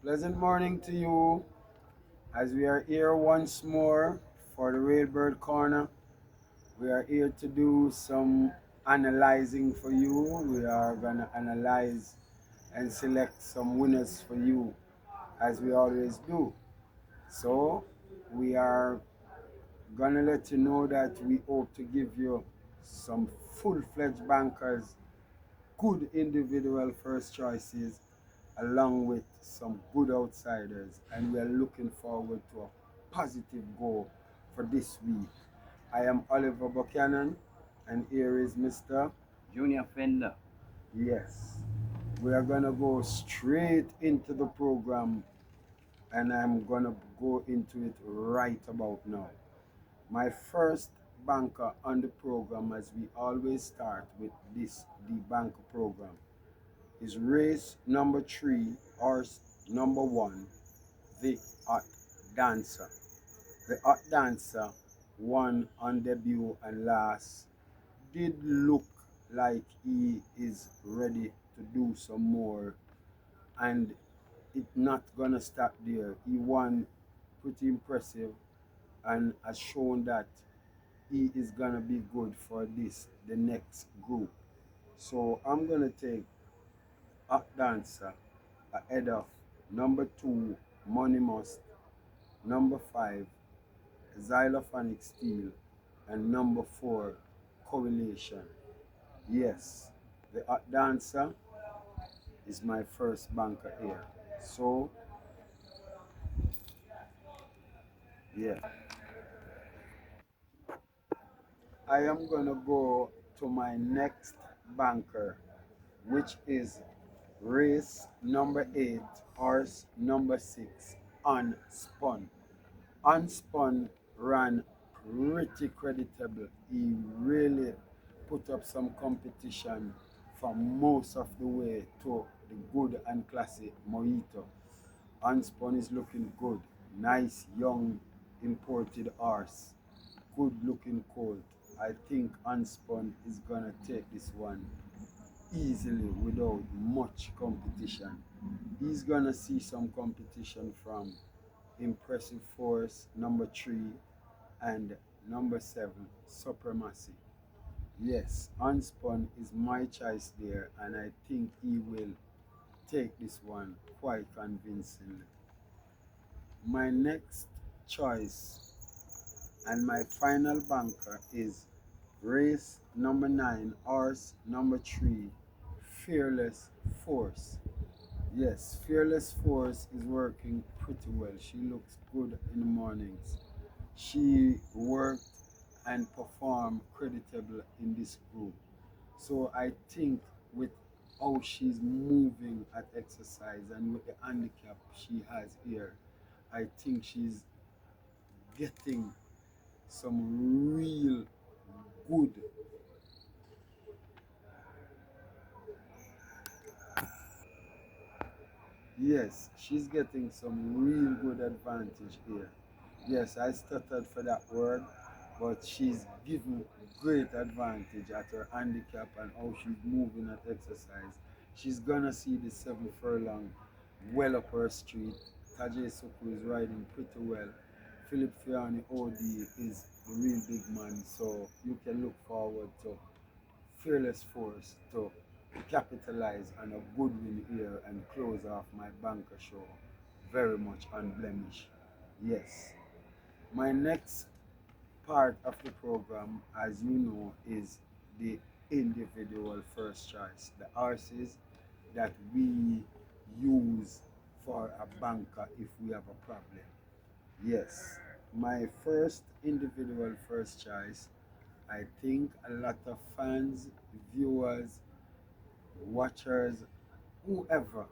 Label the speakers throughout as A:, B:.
A: Pleasant morning to you as we are here once more for the Railbird Corner. We are here to do some analyzing for you. We are going to analyze and select some winners for you as we always do. So, we are going to let you know that we hope to give you some full-fledged bankers, good individual first choices, along with some good outsiders, and we are looking forward to a positive goal for this week. I am Oliver Buchanan, and here is Mr.
B: Junior Fender.
A: Yes. We are gonna go straight into the program, and I'm gonna go into it right about now. My first banker on the program, as we always start with the banker program, is race number 3, horse number 1, the Hot Dancer. The Hot Dancer won on debut and last did look like he is ready to do some more, and it's not gonna stop there. He won pretty impressive and has shown that he is gonna be good for the next group. So I'm gonna take Hot Dancer ahead of number 2, Money Must, number 5, Xylophonic Steel, and number 4, Correlation. Yes, the Hot Dancer is my first banker here. So, yeah, I am going to go to my next banker, which is race number 8, horse number 6, Unspun. Unspun ran pretty creditable. He really put up some competition from most of the way to the good and classy Mojito. Unspun is looking good. Nice young imported horse. Good looking colt. I think Unspun is gonna take this one easily without much competition. He's gonna see some competition from Impressive Force number 3 and number 7, Supremacy. Yes, Unspun is my choice there, and I think he will take this one quite convincingly. My next choice and my final banker is race number 9, horse number 3, Fearless Force. Yes, Fearless Force is working pretty well. She looks good in the mornings. She worked and performed creditable in this group. So I think with how she's moving at exercise and with the handicap she has here, I think she's getting some real good. Yes, she's getting some real good advantage here. Yes, I stuttered for that word, but she's given great advantage at her handicap and how she's moving at exercise. She's gonna see the 7 furlong well up her street. Tajay Suku is riding pretty well. Philip Fiani OD is the real big man, so you can look forward to Fearless Force to capitalize on a good win here and close off my banker show very much unblemished. Yes. My next part of the program, as you know, is the individual first choice, the horses that we use for a banker if we have a problem. Yes, my first individual first choice, I think a lot of fans, viewers, watchers, whoever,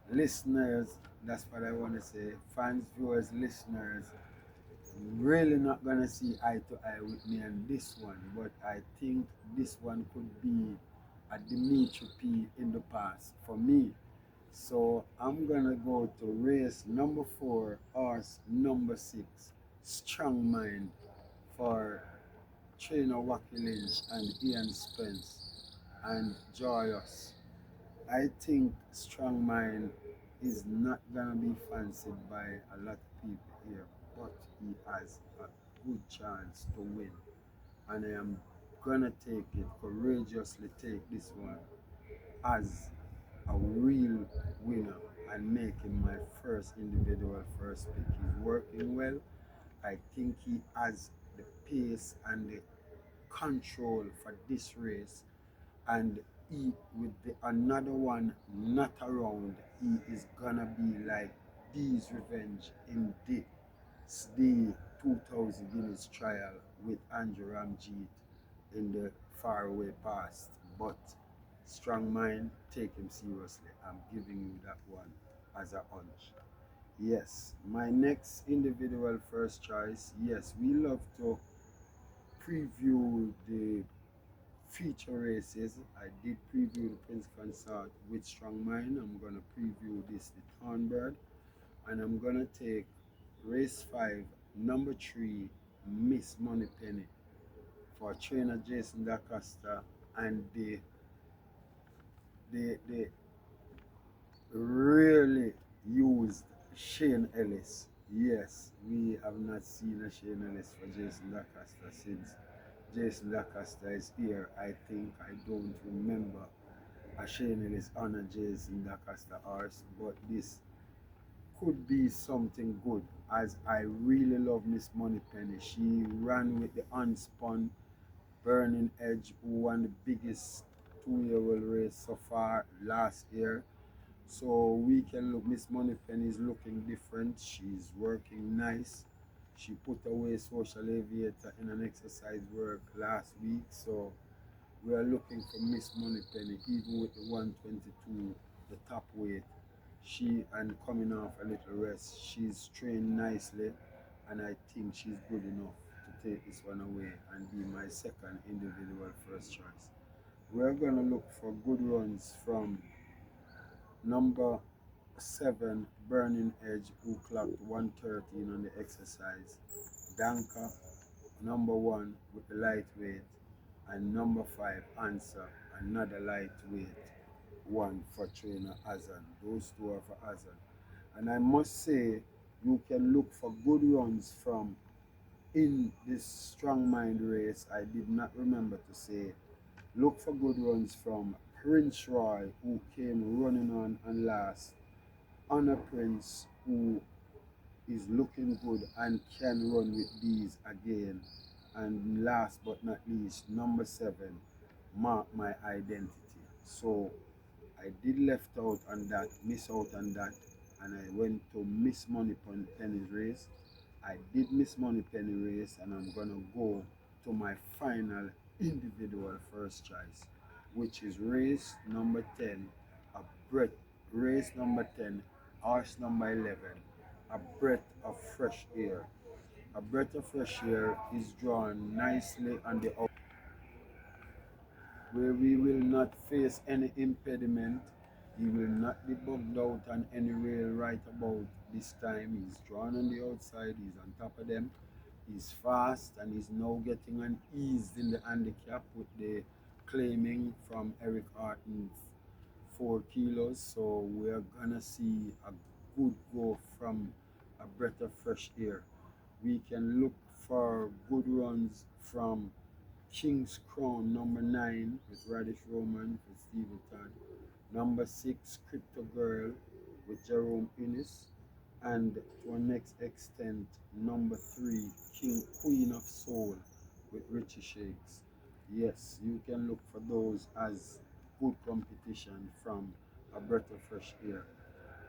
A: listeners, that's what I want to say, fans, viewers, listeners, really not gonna see eye to eye with me on this one, but I think this one could be a Dimitri P in the past for me. So I'm gonna go to race number 4, horse number 6, Strong Mind for trainer Wacky Lynch and Ian Spence and Joyous. I think Strong Mind is not gonna be fancied by a lot of people here, but he has a good chance to win. And I am gonna take it, courageously take this one as a real winner and make him my first individual first pick. He's working well. I think he has the pace and the control for this race, and he with the another one not around, he is gonna be like D's revenge in the 2000 Guinness trial with Andrew Ramjeet in the faraway past. But strong mind, take him seriously. I'm giving you that one as a hunch. Yes, my next individual first choice. Yes, we love to preview the feature races. I did preview the Prince Consort with Strong Mind. I'm gonna preview this the Thornbird, and I'm gonna take race 5, number 3, Miss Moneypenny for trainer Jason DaCosta, and the really used Shane Ellis. Yes, we have not seen a Shane Ellis for Jason DaCosta since Jason DaCosta is here. I think I don't remember a Shane Ellis on a Jason DaCosta horse, but this could be something good, as I really love Miss Moneypenny. She ran with the unspun Burning Edge, who won the biggest 2-year-old race so far last year. So we can look, Miss Moneypenny is looking different. She's working nice. She put away Social Aviator in an exercise work last week. So we are looking for Miss Moneypenny, even with the 122, the top weight. She, and coming off a little rest, she's trained nicely, and I think she's good enough to take this one away and be my second individual first choice. We're gonna look for good runs from number 7, Burning Edge, who clocked 113 on the exercise. Danka, number 1 with the lightweight, and number 5, Answer, another lightweight one for trainer Azan. Those two are for Azan. And I must say, you can look for good runs from in this strong mind race. I did not remember to say, look for good runs from Prince Roy, who came running on last, Honor Prince, who is looking good and can run with these again. And last but not least, number 7, Mark My Identity. So I did left out on that, miss out on that, and I went to Miss Money Penny's race. I did Miss Money Penny race, and I'm gonna go to my final individual first choice, which is race number 10, a breath, race number 10, horse number 11, a breath of fresh air. A breath of fresh air is drawn nicely on the out, where we will not face any impediment. He will not be bugged out on any rail right about this time. He's drawn on the outside, he's on top of them. He's fast, and he's now getting an ease in the handicap with the claiming from Eric Horton's 4 kilos. So we're gonna see a good go from a breath of fresh air. We can look for good runs from King's Crown, number 9 with Radish Roman with Stevie Todd, number 6 Crypto Girl with Jerome Innes, and to our next extent, number 3 Queen of Soul with Richie Shakes. Yes, you can look for those as good competition from a breath of fresh air.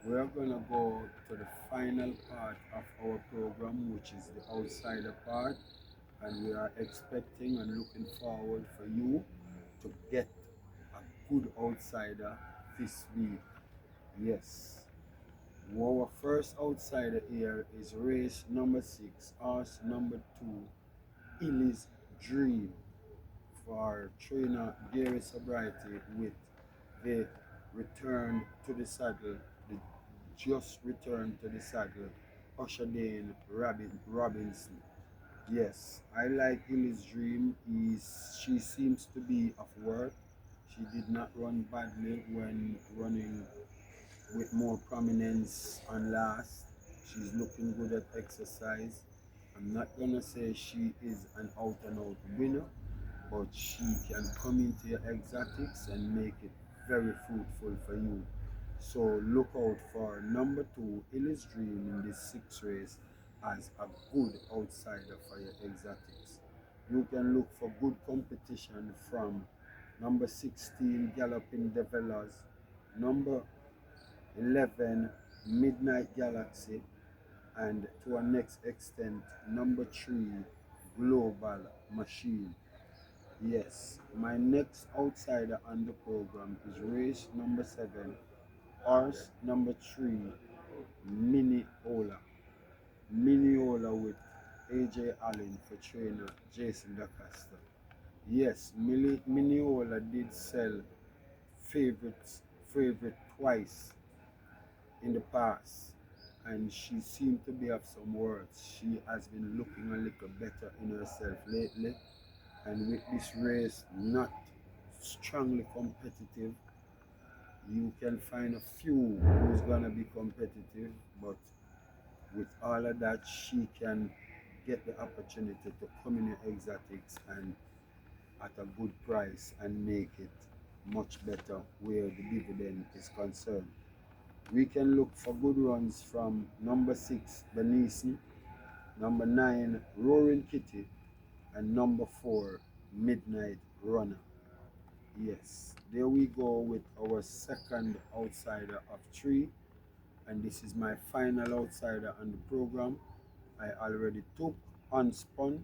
A: We're gonna go to the final part of our program, which is the outsider part, and we are expecting and looking forward for you to get a good outsider this week. Yes. Our first outsider here is race number 6, horse number 2, Illy's Dream, for trainer Gary Sobriety, with the return to the saddle, the just return to the saddle, Usher Dane Robinson. Yes, I like Illy's Dream. She seems to be of worth. She did not run badly when running with more prominence on last. She's looking good at exercise. I'm not gonna say she is an out and out winner, but she can come into your exotics and make it very fruitful for you. So look out for number two, Illy's Dream, in this sixth race as a good outsider for your exotics. You can look for good competition from number 16, Galloping Developers, number 11, Midnight Galaxy, and to a next extent, number 3, Global Machine. Yes, my next outsider on the program is race number 7, horse number 3, Minneola. Minneola with AJ Allen for trainer Jason DaCosta. Yes, Minneola did sell favorites favorite twice in the past, and she seemed to be of some words. She has been looking a little better in herself lately, and with this race not strongly competitive, you can find a few who's gonna be competitive, but with all of that, she can get the opportunity to come in the exotics and at a good price and make it much better where the dividend is concerned. We can look for good runs from number 6, Benisi, number 9, Roaring Kitty, and number 4, Midnight Runner. Yes, there we go with our second outsider of 3, and this is my final outsider on the program. I already took Unspun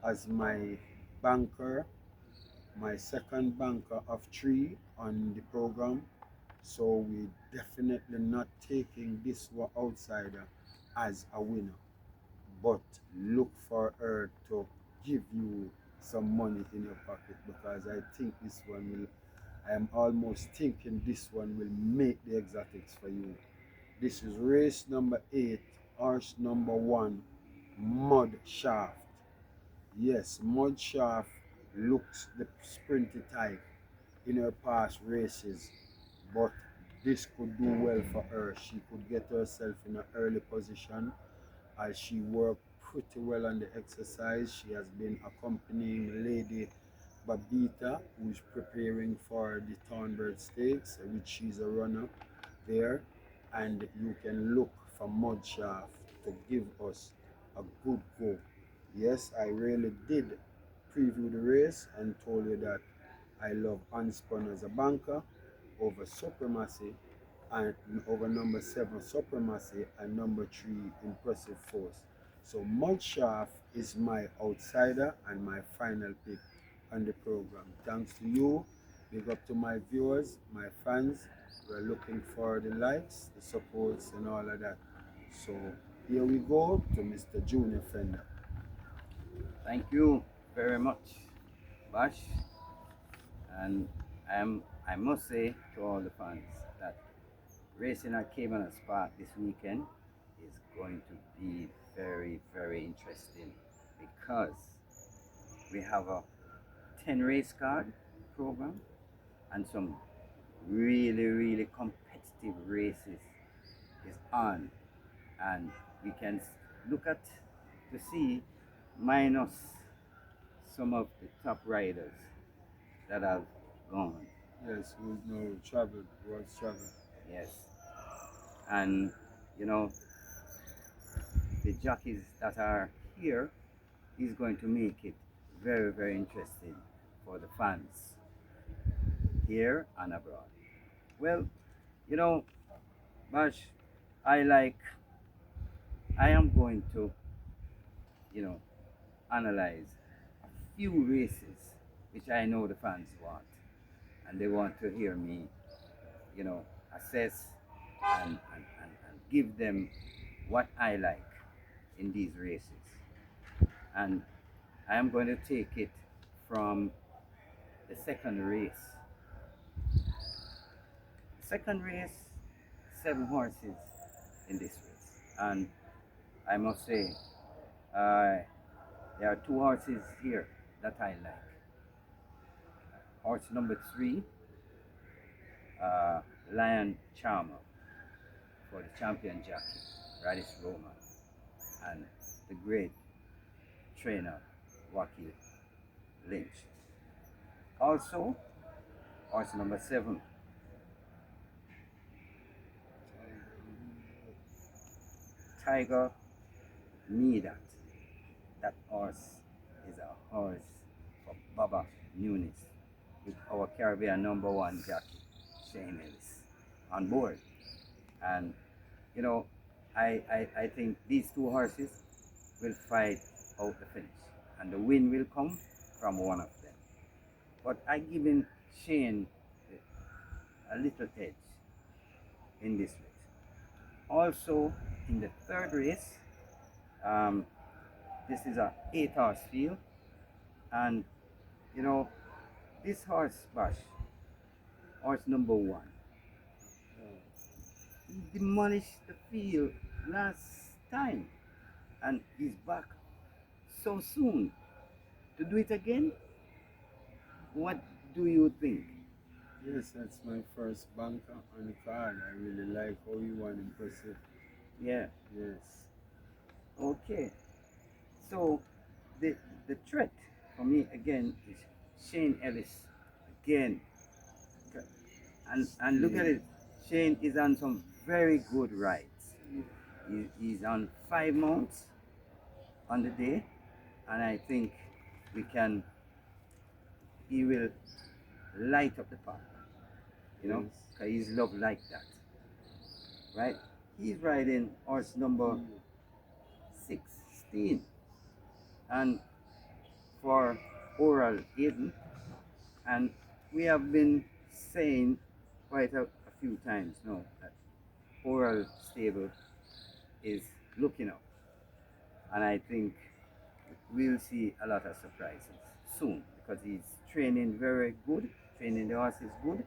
A: as my banker, my second banker of 3 on the program. So we definitely not taking this outsider as a winner, but look for her to give you some money in your pocket, because I think this one will, I am almost thinking this one will make the exotics for you. This is race number 8, horse number 1, Mud Shaft. Yes, Mud Shaft looks the sprinty type in her past races, but this could do well for her. She could get herself in an early position as she worked pretty well on the exercise. She has been accompanying Lady Babita, who is preparing for the Thornbird Stakes, which she's a runner there. And you can look for Mudshaft to give us a good go. Yes, I really did preview the race and told you that I love Unspun as a banker over Supremacy, and over number 7 Supremacy, and number 3 Impressive Force. So Mudshaft is my outsider and my final pick on the program. Thanks to you. Big up to my viewers, my fans. We're looking for the likes, the supports, and all of that. So here we go to Mr. Junior Fender.
B: Thank you very much, Bash. And I must say to all the fans that racing at Caymanas Park this weekend is going to be very, very interesting because we have a 10 race card program and some really, really competitive races is on. And we can look at to see minus some of the top riders that have gone.
A: Yes, who's no travel, was travel.
B: Yes. And you know, the jockeys that are here is going to make it very, very interesting for the fans here and abroad. Well, you know, Bash, I like, I am going to, you know, analyze a few races which I know the fans want. And they want to hear me, you know, assess and give them what I like in these races. And I am going to take it from the second race. Second race, 7 horses in this race. And I must say, there are 2 horses here that I like. Horse number 3, Lion Charmer. for the champion jockey, Radish Roman, and the great trainer, Waki Lynch. Also, horse number 7, Tiger Meedat. That horse is a horse for Baba Nunes with our Caribbean number 1 jockey, Shane Ellis, on board. And you know, I think these two horses will fight out the finish, and the win will come from one of them. But I give in Shane a little edge in this race. Also, in the third race, um, this is a 8-horse field, and you know, this horse, Bash, horse number 1, he demolished the field last time, and he's back so soon to do it again. What do you think?
A: Yes, that's my first banker on the card. I really like how you want impressive.
B: Yeah.
A: Yes.
B: Okay. So the threat for me again is Shane Ellis again, and look at it. Shane is on some very good rides. He's on 5 mounts on the day, and I think we can. He will light up the park, you know,
A: Yes.
B: because he's loved like that, right? He's riding horse number 16, and for Oral Eden, and we have been saying quite a few times now that Oral Stable is looking up, and I think we'll see a lot of surprises soon because he's training very good, training the horse is good,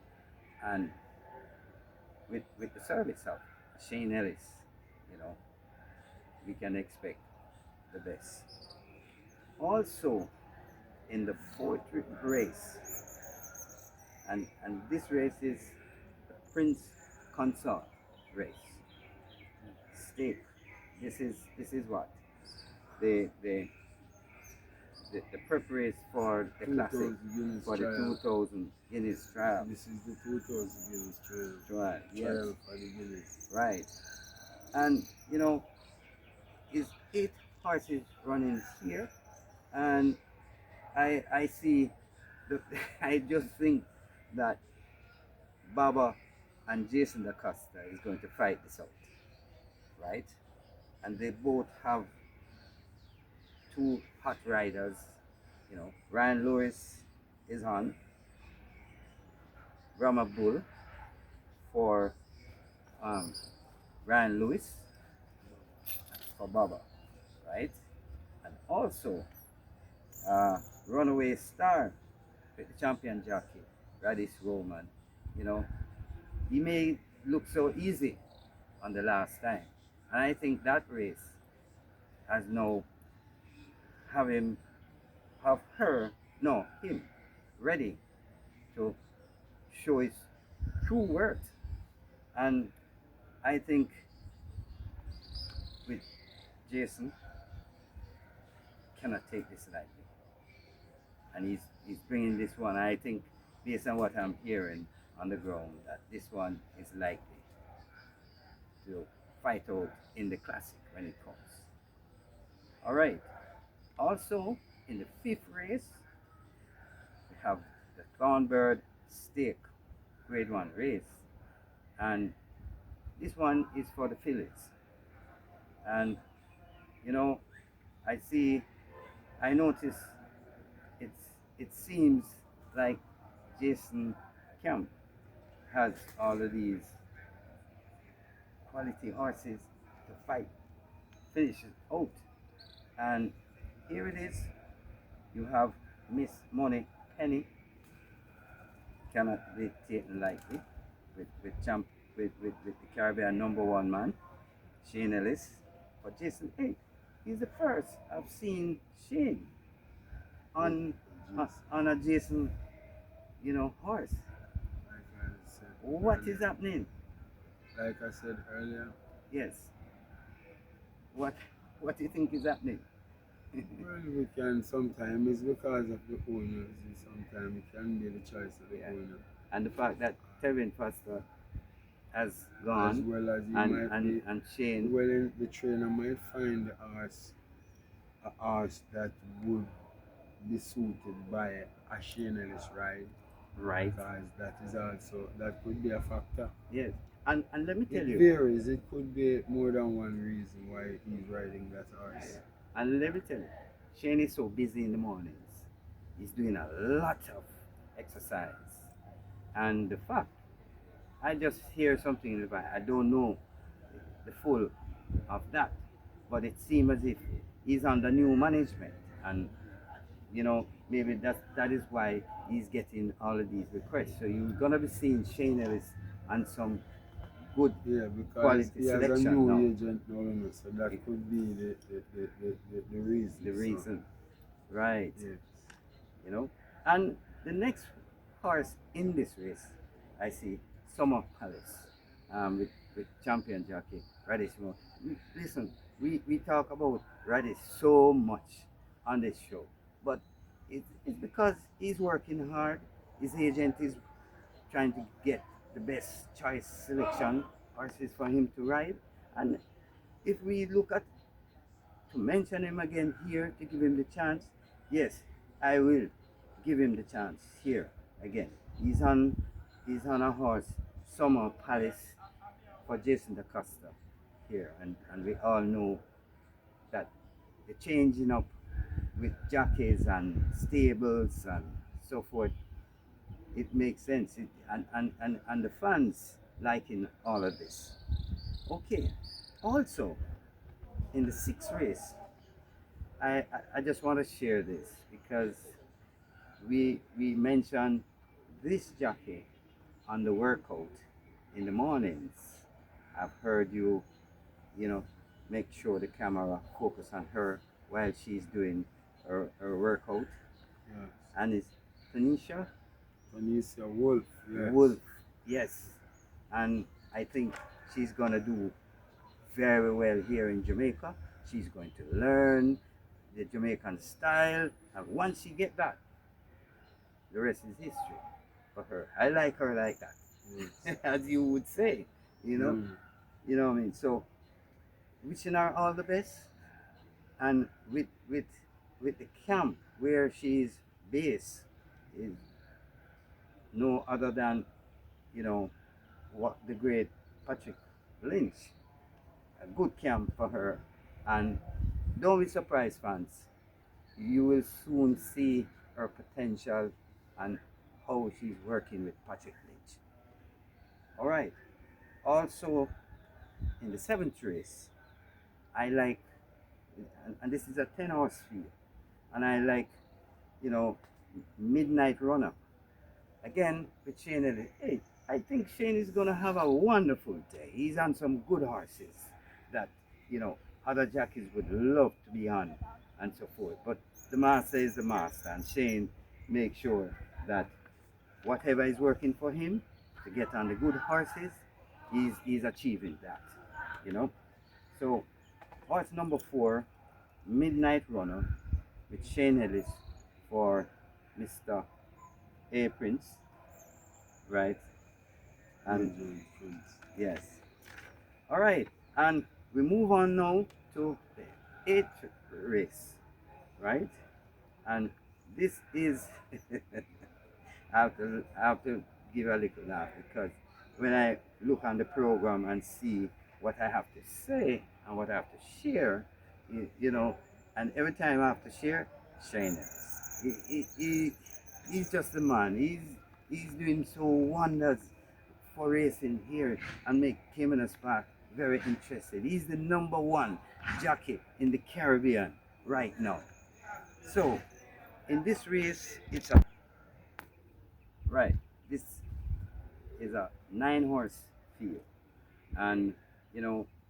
B: and with the service of Shane Ellis, you know, we can expect the best. Also, in the fourth race, and this race is the Prince Consort race. Stake. This is what the the the preparation for the classic
A: 2000 Guinness
B: for the
A: trial.
B: 2000 Guinness trial.
A: This is the 2000 Guinness trial.
B: Right. Yes.
A: Trial for the Guinness.
B: Right. And you know, is 8 horses running here, and I see the I just think that Baba and Jason DaCosta is going to fight this out, right? And they both have 2 hot riders. You know, Ryan Lewis is on Brahma Bull for um, Ryan Lewis for Baba, right? And also Runaway Star with the champion jockey Radish Roman. You know, he may look so easy on the last time, and I think that race has now have him have her no him ready to show his true worth. And I think with Jason cannot take this lightly, and he's bringing this one. I think based on what I'm hearing on the ground that this one is likely to fight out in the classic when it comes. All right. Also in the 5th race we have the Thornbird Stake Grade 1 race, and this one is for the fillies. And you know, I notice it seems like Jason Camp has all of these quality horses to fight finishes out. And here it is. You have Miss Money Penny, cannot be taken lightly with champ with the Caribbean number 1 man, Shane Ellis, for Jason 8. He's the first I've seen Shane on on a Jason, you know, horse.
A: Like I said
B: What
A: earlier,
B: is happening?
A: like I said earlier.
B: Yes. What what do you think is happening?
A: Well, we can sometimes it's because of the owners. Sometimes it can be the choice of the
B: Yeah.
A: owner,
B: And the fact that Tevin Foster has
A: as
B: gone
A: well as he
B: and
A: might
B: and
A: be.
B: and Shane,
A: Well, the trainer might find a horse that would be suited by a Shane Ellis ride,
B: right?
A: because that is also that could be a factor.
B: Yes. And let me
A: It
B: tell you,
A: varies. It could be more than one reason why he's riding that horse.
B: and let me tell you, Shane is so busy in the mornings. He's doing a lot of exercise. And the fact, I just hear something in the back. I don't know the full of that, but it seems as if he's under new management, and maybe that is why he's getting all of these requests. So you're gonna be seeing Shane Ellis and some good
A: Yeah, because
B: quality
A: he has a
B: selection
A: new
B: now.
A: agent now, so that
B: It,
A: could be the reason.
B: the
A: So,
B: reason, right?
A: yes.
B: You know, and the next horse in this race, I see Summer Palace, with champion jockey Radish. Listen, we talk about Radish so much on this show, but it's because he's working hard. His agent is trying to get the best choice selection horses for him to ride. And if we look at, to mention him again here, to give him the chance, yes, I will give him the chance here again. He's on a horse, Summer Palace, for Jason DaCosta here, and we all know that the changing up with jockeys and stables and so forth, it makes sense. And the fans liking all of this. Okay. Also, in the sixth race, I just want to share this because we mentioned this jockey on the workout in the mornings. I've heard you know, make sure the camera focus on her while she's doing her workout.
A: Yes.
B: And it's Tanisha
A: Tanisha Wolf, yes.
B: Wolf, yes. And I think she's gonna do very well here in Jamaica. She's going to learn the Jamaican style, and once she get that, the rest is history for her. I like her like that,
A: Yes.
B: as you would say, you know,
A: Mm.
B: you know what I mean. So wishing her all the best, and with the camp where she's based is no other than what the great Patrick Lynch, a good camp for her, and don't be surprised, fans. You will soon see her potential and how she's working with Patrick Lynch. All right. Also, in the seventh race, I like, and this is a 10-horse field, and I like, you know, Midnight Runner. Again, with Shane Elliott. Hey, I think Shane is going to have a wonderful day. He's on some good horses that, you know, other jockeys would love to be on and so forth. But the master is the master, and Shane makes sure that whatever is working for him to get on the good horses, he's achieving that, you know. So, horse number 4, Midnight Runner, with Shane Ellis for Mr. A Prince, right? And
A: Agent Prince.
B: yes. All right. And we move on now to the eighth race, right? And this is I have to give a little laugh because when I look on the program and see what I have to say and what I have to share, and every time I have to share, Shyness. He's just the man. He's doing so wonders for racing here and make Caymanas Park very interested. He's the number one jockey in the Caribbean right now. So in this race, it's a right. This is a 9-horse field, and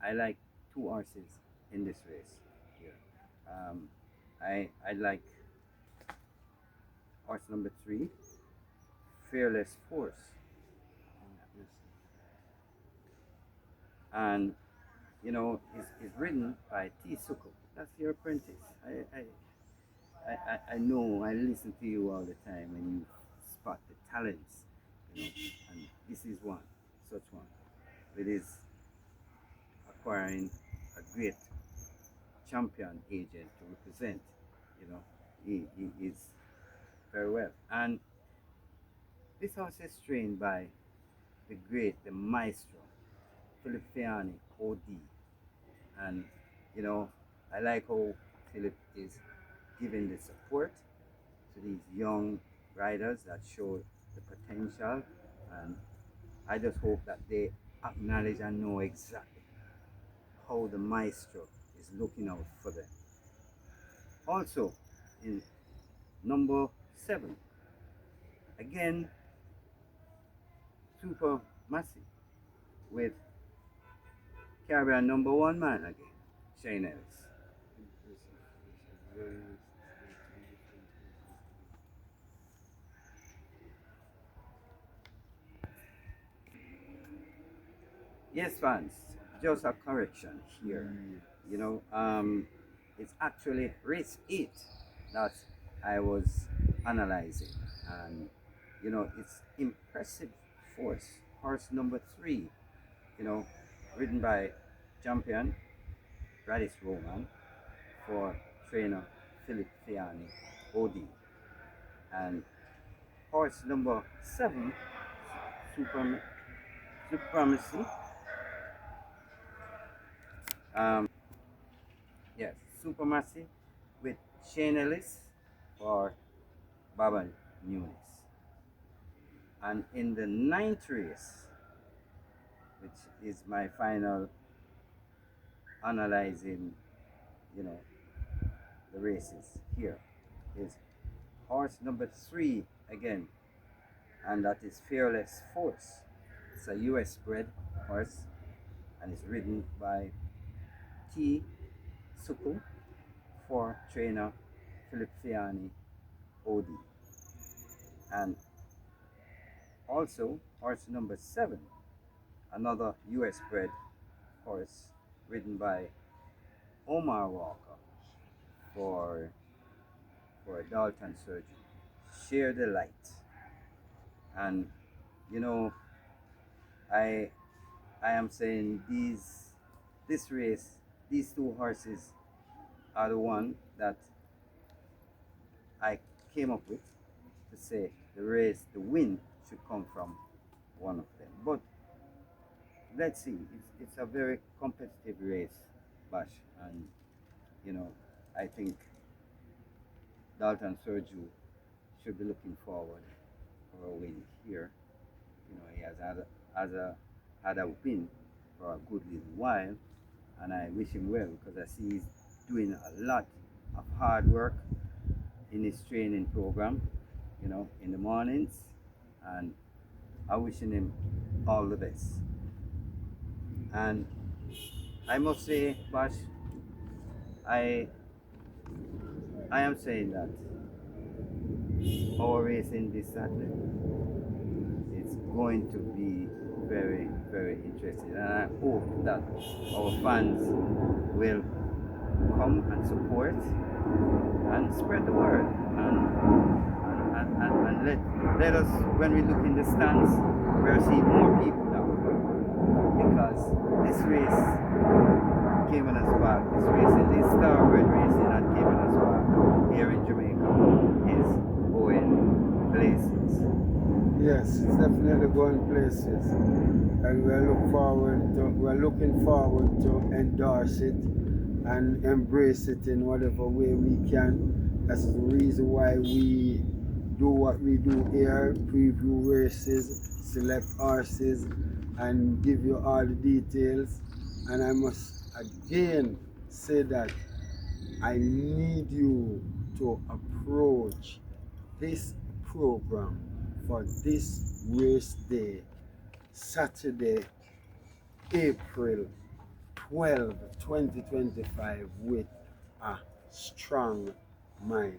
B: I like 2 horses in this race here. Um, I like horse number 3, Fearless Force.
A: Yes.
B: And is written by T. Suko. That's your apprentice. I know I listen to you all the time and you spot the talents, and this is one, such one. It is acquiring a great champion agent to represent, you know, he is very well. And this horse is trained by the maestro, Philip Fiani, OD. And, you know, I like how Philip is giving the support to these young riders that show the potential. And I just hope that they acknowledge and know exactly how the maestro is looking out for them. Also, in number 7, again, super massive with Caribbean number 1 man again, Shane Ellis. Yes, fans, just a correction here. You know, it's actually race 8 that I was analyzing, and it's impressive force. Horse number 3, ridden by champion Radis Roman for trainer Philip Fiani, OD, and horse number 7, Supremacy. Um, yes, Supremacy with Shane Ellis for Baba Nunes. And in the 9th race, which is my final analyzing, you know, the races here, is horse number 3 again, and that is Fearless Force. It's a US bred horse, and it's ridden by T. Suku for trainer Philip Fiani, OD. And also horse number 7, another US bred horse ridden by Omar Walker for Dalton Surgery. Share the light. And you know, I I am saying this race, these 2 horses are the one that I came up with to say the win should come from one of them. But let's see, it's a very competitive race, Bash, and I think Dalton Sergio should be looking forward for a win here. He has had a win for a good little while, and I wish him well because I see he's doing a lot of hard work in his training program, in the mornings, and I'm wishing him all the best. And I must say, Bash, I I am saying that our race in this Saturday is going to be very, very interesting, and I hope that our fans will come and support and spread the word, and let us, when we look in the stands, we're seeing more people now, because this race, Caymanas Park, this thoroughbred racing at Caymanas Park here in Jamaica is going places.
A: Yes, it's definitely going places, and we're looking forward to endorse it and embrace it in whatever way we can. That's the reason why we do what we do here: preview races, select horses, and give you all the details. And I must again say that I need you to approach this program for this race day, Saturday, April 12, 2025, with a strong mind.